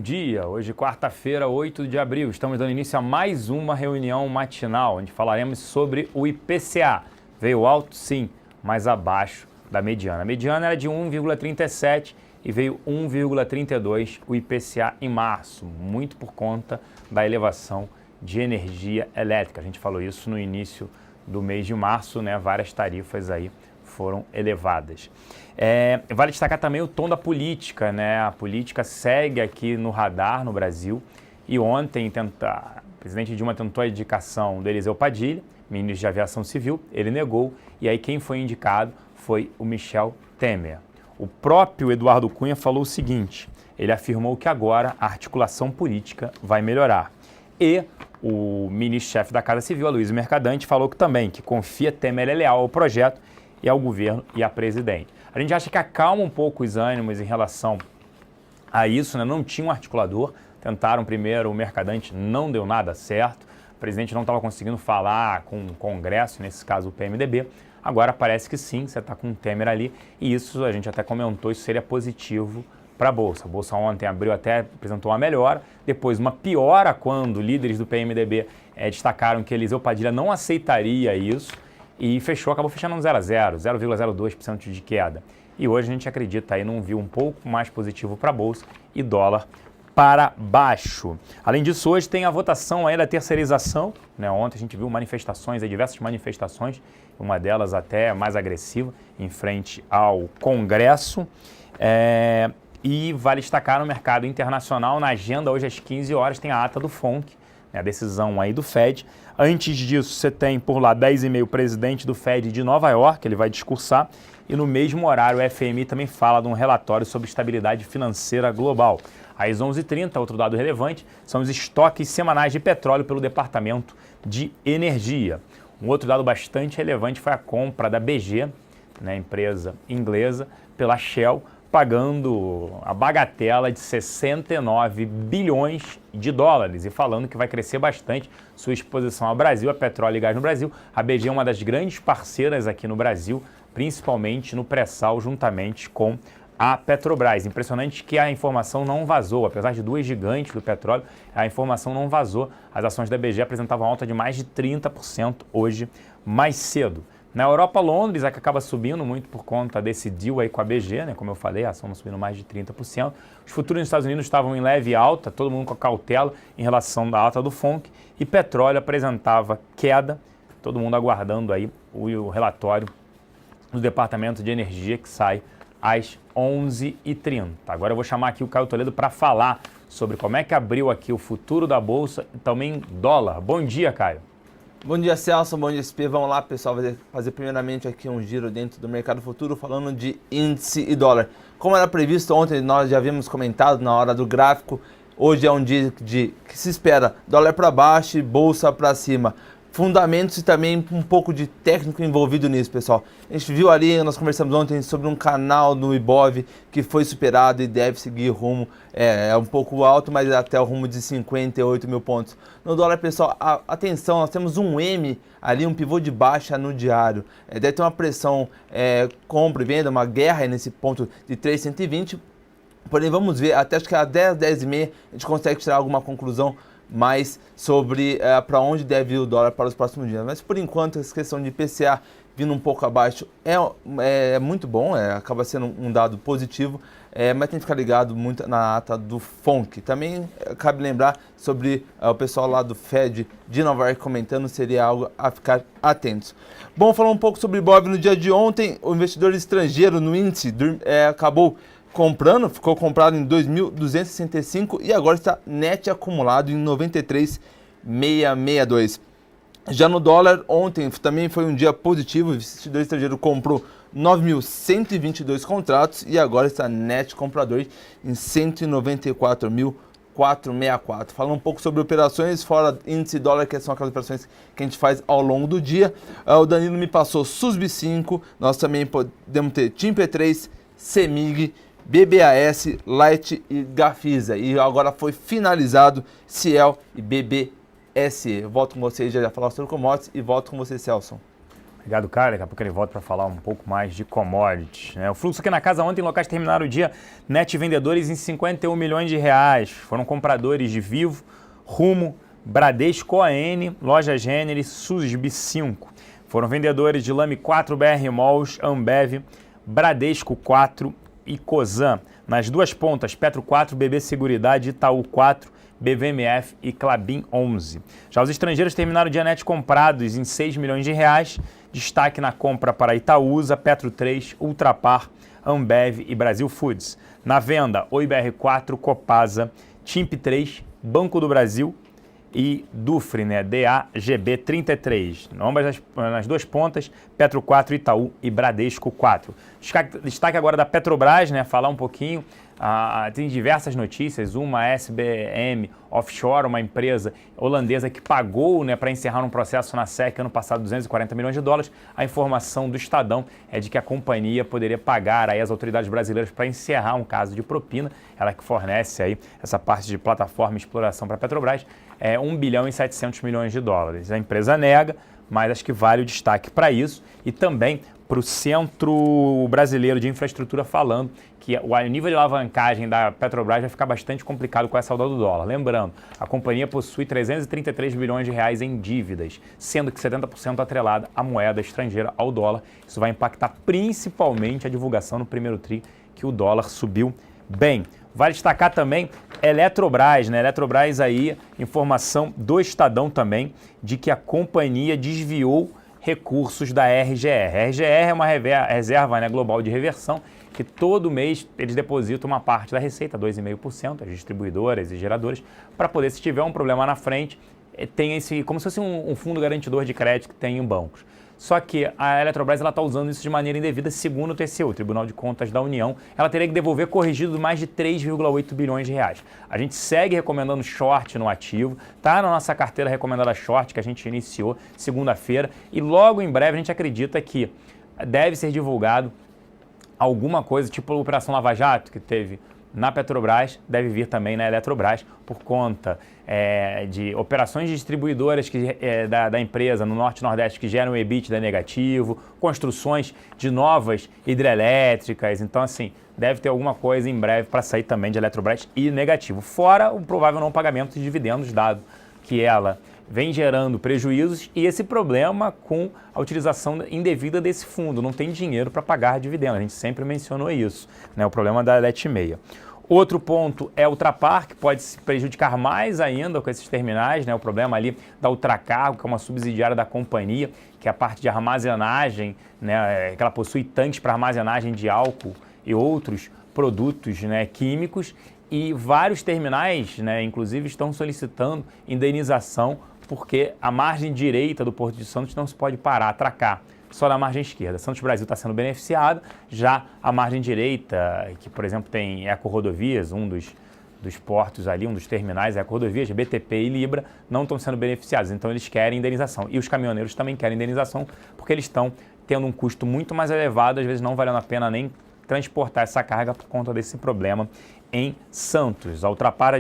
dia. Hoje, quarta-feira, 8 de abril. Estamos dando início a mais uma reunião matinal, onde falaremos sobre o IPCA. Veio alto, sim, mas abaixo da mediana. A mediana era de 1,37 e veio 1,32 o IPCA em março, muito por conta da elevação de energia elétrica. A gente falou isso no início do mês de março, né? Várias tarifas aí foram elevadas. Vale destacar também o tom da política, né? A política segue aqui no radar no Brasil e ontem o presidente Dilma tentou a indicação do Eliseu Padilha, ministro de Aviação Civil, ele negou e aí quem foi indicado foi o Michel Temer. O próprio Eduardo Cunha falou o seguinte, ele afirmou que agora a articulação política vai melhorar. E o ministro-chefe da Casa Civil, Aloysio Mercadante, falou que também que confia Temer é leal ao projeto e ao governo e à presidente. A gente acha que acalma um pouco os ânimos em relação a isso, né? Não tinha um articulador, tentaram primeiro o Mercadante, não deu nada certo, o presidente não estava conseguindo falar com o Congresso, nesse caso o PMDB, agora parece que sim, você está com o Temer ali, e isso a gente até comentou, isso seria positivo para a Bolsa. A Bolsa ontem abriu até, apresentou uma melhora, depois uma piora quando líderes do PMDB destacaram que Eliseu Padilha não aceitaria isso, e acabou fechando um 0 a 0, 0,02% de queda. E hoje a gente acredita aí num view um pouco mais positivo para a Bolsa e dólar para baixo. Além disso, hoje tem a votação aí da terceirização, né? Ontem a gente viu manifestações, diversas manifestações, uma delas até mais agressiva, em frente ao Congresso. E vale destacar no mercado internacional, na agenda hoje às 15 horas tem a ata do FONC, a decisão aí do Fed. Antes disso, você tem por lá 10h30 o presidente do Fed de Nova York, ele vai discursar, e no mesmo horário o FMI também fala de um relatório sobre estabilidade financeira global. Às 11h30, outro dado relevante, são os estoques semanais de petróleo pelo Departamento de Energia. Um outro dado bastante relevante foi a compra da BG, né, empresa inglesa, pela Shell, pagando a bagatela de 69 bilhões de dólares e falando que vai crescer bastante sua exposição ao Brasil, a petróleo e gás no Brasil. A BG é uma das grandes parceiras aqui no Brasil, principalmente no pré-sal, juntamente com a Petrobras. Impressionante que a informação não vazou, apesar de duas gigantes do petróleo, a informação não vazou. As ações da BG apresentavam alta de mais de 30% hoje, mais cedo. Na Europa, Londres é que acaba subindo muito por conta desse deal aí com a BG, né? Como eu falei, a ação subindo mais de 30%. Os futuros nos Estados Unidos estavam em leve alta, todo mundo com a cautela em relação da alta do FONC. E petróleo apresentava queda, todo mundo aguardando aí o relatório do Departamento de Energia que sai às 11h30. Agora eu vou chamar aqui o Caio Toledo para falar sobre como é que abriu aqui o futuro da Bolsa e também dólar. Bom dia, Caio. Bom dia, Celso. Bom dia, SP. Vamos lá, pessoal, fazer primeiramente aqui um giro dentro do mercado futuro, falando de índice e dólar. Como era previsto ontem, nós já havíamos comentado na hora do gráfico, hoje é um dia que se espera dólar para baixo e bolsa para cima. Fundamentos e também um pouco de técnico envolvido nisso, pessoal. A gente viu ali, nós conversamos ontem sobre um canal no Ibov que foi superado e deve seguir rumo, é um pouco alto, mas até o rumo de 58 mil pontos. No dólar, pessoal, atenção, nós temos um M ali, um pivô de baixa no diário. Deve ter uma pressão compra e venda, uma guerra nesse ponto de 3,120. Porém, vamos ver, até acho que às 10h30 a gente consegue tirar alguma conclusão mais sobre para onde deve ir o dólar para os próximos dias. Mas por enquanto essa questão de IPCA vindo um pouco abaixo é muito bom, acaba sendo um dado positivo, mas tem que ficar ligado muito na ata do FONC. Também cabe lembrar sobre o pessoal lá do Fed de Nova York comentando, seria algo a ficar atentos. Bom, falar um pouco sobre Ibov no dia de ontem, o investidor estrangeiro no índice acabou ficou comprado em 2.265 e agora está net acumulado em 93.662. Já no dólar, ontem também foi um dia positivo, o investidor estrangeiro comprou 9.122 contratos e agora está net comprador em 194.464. Falando um pouco sobre operações fora índice dólar, que são aquelas operações que a gente faz ao longo do dia. O Danilo me passou SUSB 5, nós também podemos ter TIM P3, CEMIG, BBAS, Light e Gafisa. E agora foi finalizado Ciel e BBSE. Eu volto com vocês já falar sobre commodities e volto com você, Celso. Obrigado, cara. Daqui a pouco ele volta para falar um pouco mais de commodities, né? O fluxo aqui na casa ontem, locais terminaram o dia net vendedores em 51 milhões de reais. Foram compradores de Vivo, Rumo, Bradesco ON, Loja Gênesis, Susb 5. Foram vendedores de Lame 4, BR Malls, Ambev, Bradesco 4 e Cosan. Nas duas pontas, Petro 4, BB Seguridade, Itaú 4, BVMF e Klabin 11. Já os estrangeiros terminaram o dia net comprados em 6 milhões de reais. Destaque na compra para Itaúsa, Petro 3, Ultrapar, Ambev e Brasil Foods. Na venda, OIBR4, Copasa, Timp 3, Banco do Brasil e Dufre, né? DAGB 33. Ambas nas duas pontas, Petro 4, Itaú e Bradesco 4. Destaque agora da Petrobras, né? Falar um pouquinho. Tem diversas notícias, uma SBM Offshore, uma empresa holandesa que pagou, né, para encerrar um processo na SEC ano passado 240 milhões de dólares. A informação do Estadão é de que a companhia poderia pagar aí as autoridades brasileiras para encerrar um caso de propina, ela que fornece aí essa parte de plataforma e exploração para a Petrobras, 1 bilhão e 700 milhões de dólares. A empresa nega, mas acho que vale o destaque para isso e também para o Centro Brasileiro de Infraestrutura falando que o nível de alavancagem da Petrobras vai ficar bastante complicado com essa alta do dólar. Lembrando, a companhia possui 333 bilhões de reais em dívidas, sendo que 70% atrelada à moeda estrangeira, ao dólar. Isso vai impactar principalmente a divulgação no primeiro tri, que o dólar subiu bem. Vale destacar também Eletrobras, né? Eletrobras aí, informação do Estadão também, de que a companhia desviou recursos da RGR. A RGR é uma reserva, né, global de reversão, que todo mês eles depositam uma parte da receita, 2,5%, as distribuidoras e geradoras, para poder, se tiver um problema na frente, tem esse, como se fosse um fundo garantidor de crédito que tem em bancos. Só que a Eletrobras está usando isso de maneira indevida, segundo o TCU, o Tribunal de Contas da União. Ela teria que devolver corrigido mais de 3,8 bilhões de reais. A gente segue recomendando short no ativo, tá na nossa carteira recomendada short, que a gente iniciou segunda-feira, e logo em breve a gente acredita que deve ser divulgado alguma coisa, tipo a Operação Lava Jato, que teve na Petrobras, deve vir também na Eletrobras, por conta de operações distribuidoras da empresa no Norte e Nordeste que geram EBITDA negativo, construções de novas hidrelétricas. Então, assim, deve ter alguma coisa em breve para sair também de Eletrobras e negativo. Fora o provável não pagamento de dividendos, dado que ela vem gerando prejuízos e esse problema com a utilização indevida desse fundo. Não tem dinheiro para pagar dividendos, a gente sempre mencionou isso, né? O problema da Let6. Outro ponto é o Ultrapar, que pode se prejudicar mais ainda com esses terminais, né? O problema ali da Ultracargo, que é uma subsidiária da companhia, que é a parte de armazenagem, né? Que ela possui tanques para armazenagem de álcool e outros produtos, né, químicos, e vários terminais, né, inclusive, estão solicitando indenização porque a margem direita do Porto de Santos não se pode parar, atracar, só na margem esquerda. Santos Brasil está sendo beneficiado, já a margem direita, que por exemplo tem Eco-Rodovias, um dos portos ali, um dos terminais, Eco-Rodovias, BTP e Libra, não estão sendo beneficiados, então eles querem indenização. E os caminhoneiros também querem indenização porque eles estão tendo um custo muito mais elevado, às vezes não valendo a pena nem transportar essa carga por conta desse problema em Santos. A Ultrapar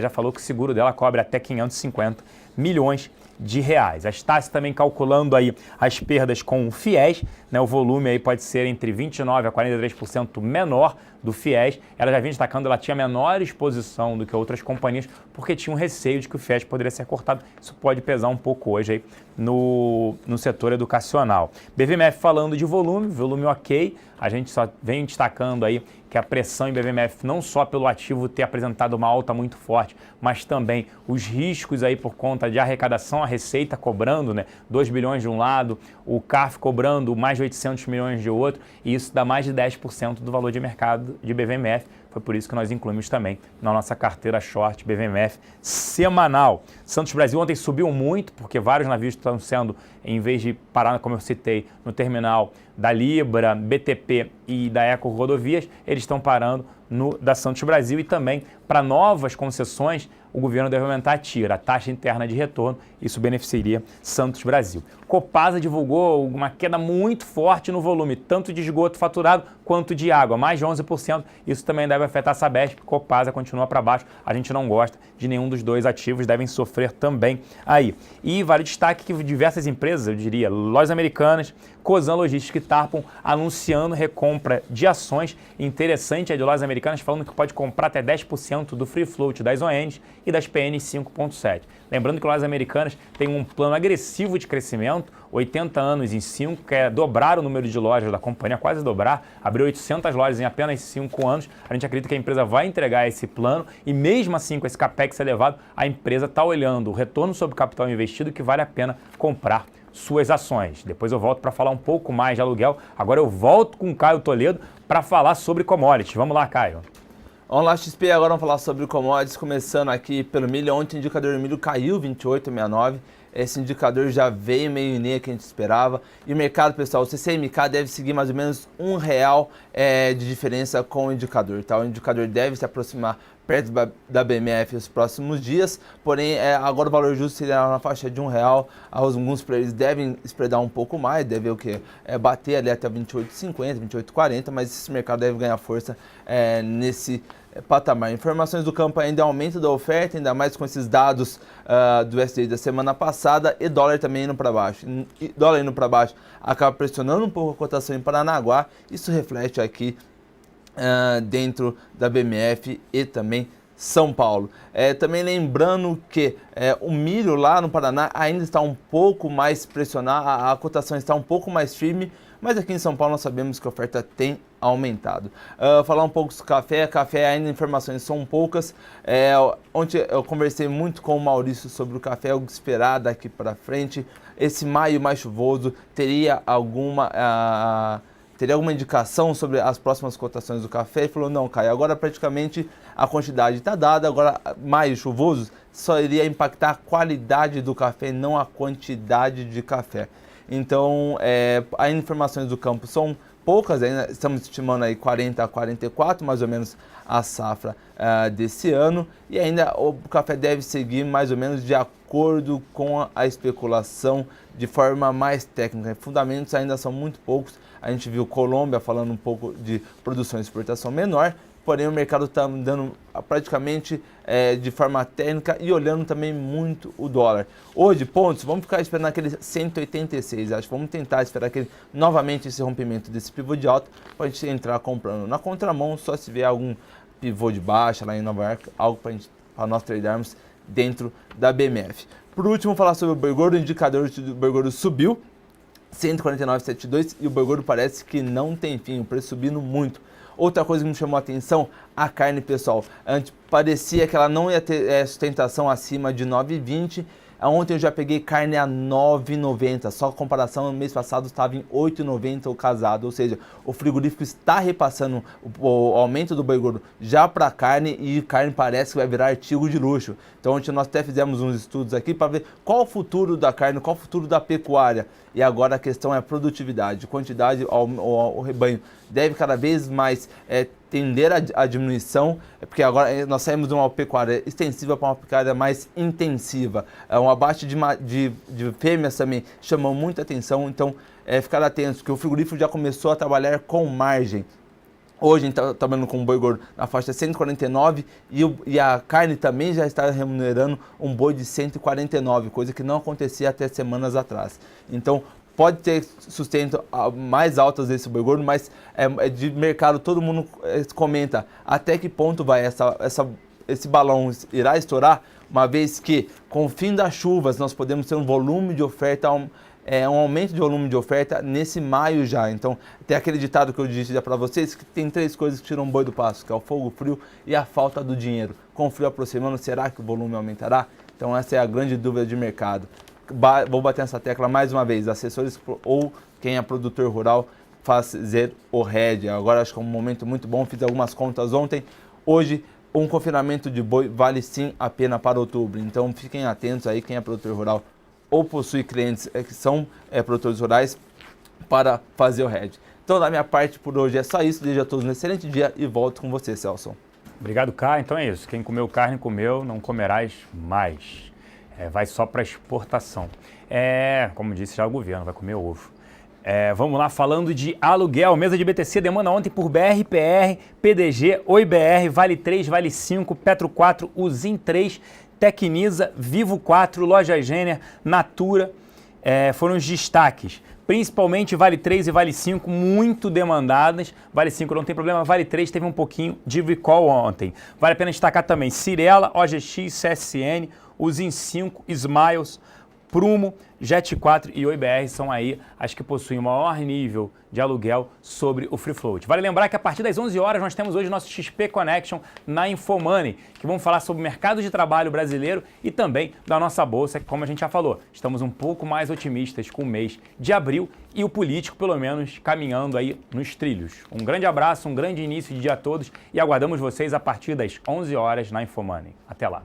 já falou que o seguro dela cobre até 550 milhões de reais. A Estácio também calculando aí as perdas com o FIES, né? O volume aí pode ser entre 29% a 43% menor do FIES. Ela já vinha destacando, ela tinha menor exposição do que outras companhias, porque tinha um receio de que o FIES poderia ser cortado. Isso pode pesar um pouco hoje aí no setor educacional. BVMF falando de volume ok. A gente só vem destacando aí que a pressão em BVMF, não só pelo ativo ter apresentado uma alta muito forte, mas também os riscos aí por conta de arrecadação, a Receita cobrando, né, 2 bilhões de um lado, o CARF cobrando mais de 800 milhões de outro, e isso dá mais de 10% do valor de mercado de BVMF. Foi por isso que nós incluímos também na nossa carteira short BVMF semanal. Santos Brasil ontem subiu muito, porque vários navios estão sendo, em vez de parar, como eu citei, no terminal da Libra, BTP e da Eco-Rodovias, eles estão parando no da Santos Brasil, e também para novas concessões o governo deve aumentar a TIR, a taxa interna de retorno, isso beneficiaria Santos Brasil. Copasa divulgou uma queda muito forte no volume, tanto de esgoto faturado quanto de água, mais de 11%. Isso também deve afetar a Sabesp. Copasa continua para baixo. A gente não gosta de nenhum dos dois ativos, devem sofrer também aí. E vale destaque que diversas empresas, eu diria, Lojas Americanas, Cosan Logística e Tarpon anunciando recompra de ações. Interessante a de Lojas Americanas falando que pode comprar até 10% do free float das ONs e das PN 5.7. Lembrando que Lojas Americanas tem um plano agressivo de crescimento, 80 anos em 5, que é dobrar o número de lojas da companhia, quase dobrar, abriu 800 lojas em apenas 5 anos. A gente acredita que a empresa vai entregar esse plano e mesmo assim com esse capex elevado, a empresa está olhando o retorno sobre o capital investido que vale a pena comprar suas ações. Depois eu volto para falar um pouco mais de aluguel. Agora eu volto com o Caio Toledo para falar sobre commodities. Vamos lá, Caio. Vamos lá, XP, agora vamos falar sobre commodities, começando aqui pelo milho. Ontem o indicador do milho caiu 28,69. Esse indicador já veio meio em linha que a gente esperava. E o mercado, pessoal, o CCMK deve seguir mais ou menos R$1 de diferença com o indicador, tá? O indicador deve se aproximar perto da BMF nos próximos dias, porém agora o valor justo seria na faixa de R$1. Alguns players devem spreadar um pouco mais, deve o quê? Bater ali até 28,50, 28,40, mas esse mercado deve ganhar força nesse patamar. Informações do campo ainda aumento da oferta, ainda mais com esses dados do SDI da semana passada, e dólar também indo para baixo. E dólar indo para baixo acaba pressionando um pouco a cotação em Paranaguá. Isso reflete aqui dentro da BMF e também São Paulo. Também lembrando que o milho lá no Paraná ainda está um pouco mais pressionado, a cotação está um pouco mais firme, mas aqui em São Paulo nós sabemos que a oferta tem aumentado. Falar um pouco sobre café ainda informações são poucas. Ontem eu conversei muito com o Maurício sobre o café, o que esperar daqui para frente. Esse maio mais chuvoso teria alguma indicação sobre as próximas cotações do café? Ele falou, não, Caio, agora praticamente a quantidade está dada, agora maio chuvoso só iria impactar a qualidade do café, não a quantidade de café. Então, as informações do campo são poucas, ainda estamos estimando aí 40 a 44, mais ou menos a safra desse ano, e ainda o café deve seguir mais ou menos de acordo com a especulação de forma mais técnica. Fundamentos ainda são muito poucos. A gente viu Colômbia falando um pouco de produção e exportação menor, porém o mercado está dando praticamente de forma técnica e olhando também muito o dólar. Hoje, pontos, vamos ficar esperando aquele 186, acho que vamos tentar esperar novamente esse rompimento desse pivô de alta para a gente entrar comprando. Na contramão, só se vê algum pivô de baixa lá em Nova York, algo para nós tradarmos dentro da BMF. Por último, falar sobre o boi gordo, o indicador do boi gordo subiu 149,72 e o boi gordo parece que não tem fim, o preço subindo muito. Outra coisa que me chamou a atenção, a carne, pessoal. Antes parecia que ela não ia ter sustentação acima de 9,20. Ontem eu já peguei carne a 9,90. Só a comparação, no mês passado estava em 8,90 o casado. Ou seja, o frigorífico está repassando o aumento do boi gordo já para a carne, e carne parece que vai virar artigo de luxo. Então ontem nós até fizemos uns estudos aqui para ver qual o futuro da carne, qual o futuro da pecuária. E agora a questão é a produtividade, quantidade ao rebanho deve cada vez mais tender à diminuição, porque agora nós saímos de uma pecuária extensiva para uma pecuária mais intensiva. Um abate de fêmeas também chamou muita atenção, então ficar atentos, que o frigorífico já começou a trabalhar com margem. Hoje a gente está trabalhando com um boi gordo na faixa de 149 e a carne também já está remunerando um boi de 149, coisa que não acontecia até semanas atrás. Então, pode ter sustento mais altas desse boi gordo, mas de mercado todo mundo comenta até que ponto vai esse balão irá estourar, uma vez que com o fim das chuvas nós podemos ter um volume de oferta, um aumento de volume de oferta nesse maio já. Então, tem aquele ditado que eu disse já para vocês, que tem 3 coisas que tiram o boi do pasto, que é o fogo, o frio e a falta do dinheiro. Com o frio aproximando, será que o volume aumentará? Então, essa é a grande dúvida de mercado. Vou bater nessa tecla mais uma vez, assessores ou quem é produtor rural, fazer o hedge. Agora acho que é um momento muito bom, fiz algumas contas ontem. Hoje, um confinamento de boi vale sim a pena para outubro, então fiquem atentos aí, quem é produtor rural ou possui clientes que são produtores rurais, para fazer o hedge. Então, da minha parte por hoje é só isso, desejo a todos um excelente dia e volto com você, Celso. Obrigado, Caio. Então é isso, quem comeu carne comeu, não comerás mais. Vai só para exportação. Como disse já o governo, vai comer ovo. Vamos lá, falando de aluguel. Mesa de BTC, demanda ontem por BRPR, PDG, OIBR, Vale 3, Vale 5, Petro 4, Usim 3, Tecnisa, Vivo 4, Loja Gêner, Natura. Foram os destaques. Principalmente Vale 3 e Vale 5, muito demandadas. Vale 5 não tem problema, Vale 3 teve um pouquinho de recall ontem. Vale a pena destacar também Cirela, OGX, CSN, Usim 5, Smiles, Prumo, Jet 4 e OIBR são aí as que possuem o maior nível de aluguel sobre o Free Float. Vale lembrar que a partir das 11 horas nós temos hoje o nosso XP Connection na Infomoney, que vamos falar sobre o mercado de trabalho brasileiro e também da nossa bolsa, que como a gente já falou, estamos um pouco mais otimistas com o mês de abril e o político pelo menos caminhando aí nos trilhos. Um grande abraço, um grande início de dia a todos e aguardamos vocês a partir das 11 horas na Infomoney. Até lá!